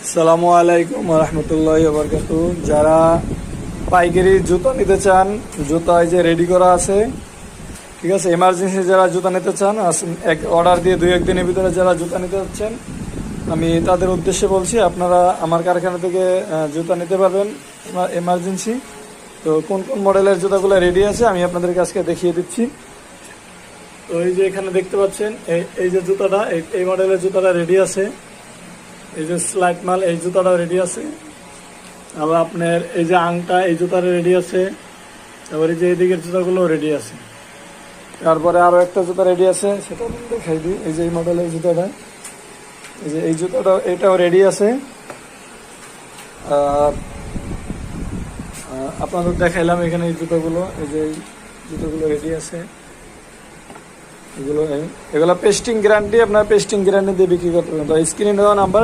আসসালামু আলাইকুম রহমতুল্লাহ বরকাত। যারা পাইকারি জুতা নিতে চান, জুতা এই যে রেডি করা আছে, ঠিক আছে। এমার্জেন্সি যারা জুতা নিতে চান, এক অর্ডার দিয়ে 2-1 দিনের ভিতরে যারা জুতা নিতে যাচ্ছেন, আমি তাদের উদ্দেশ্যে বলছি, আপনারা আমার কারখানা থেকে জুতা নিতে পারবেন এমার্জেন্সি। তো কোন কোন মডেলের জুতাগুলো রেডি আছে আমি আপনাদেরকে আজকে দেখিয়ে দিচ্ছি। তো এই যে এখানে দেখতে পাচ্ছেন, এই যে জুতাটা, এই মডেলের জুতাটা রেডি আছে। এই যে স্লাইড মাল, এই জুতাটা রেডি আছে। আবার আপনার এই যে আংটা, এই জুতাটা রেডি আছে। তারপরে এই যে এদিকের জুতাগুলো রেডি আছে। তারপরে আরো একটা জুতা রেডি আছে, সেটা দেখাই দিই। এই যে এই মডেলের জুতাটা, এই যে এই জুতাটা, এটাও রেডি আছে। আর আপনাদের দেখাইলাম এখানে এই জুতাগুলো, এই যে এই জুতাগুলো রেডি আছে। এগুলো পেস্টিং গ্যারান্টি, আপনার পেস্টিং গ্যারান্টি দিয়ে বিক্রি করতে পারবেন। তো স্ক্রিনে দেওয়া নাম্বার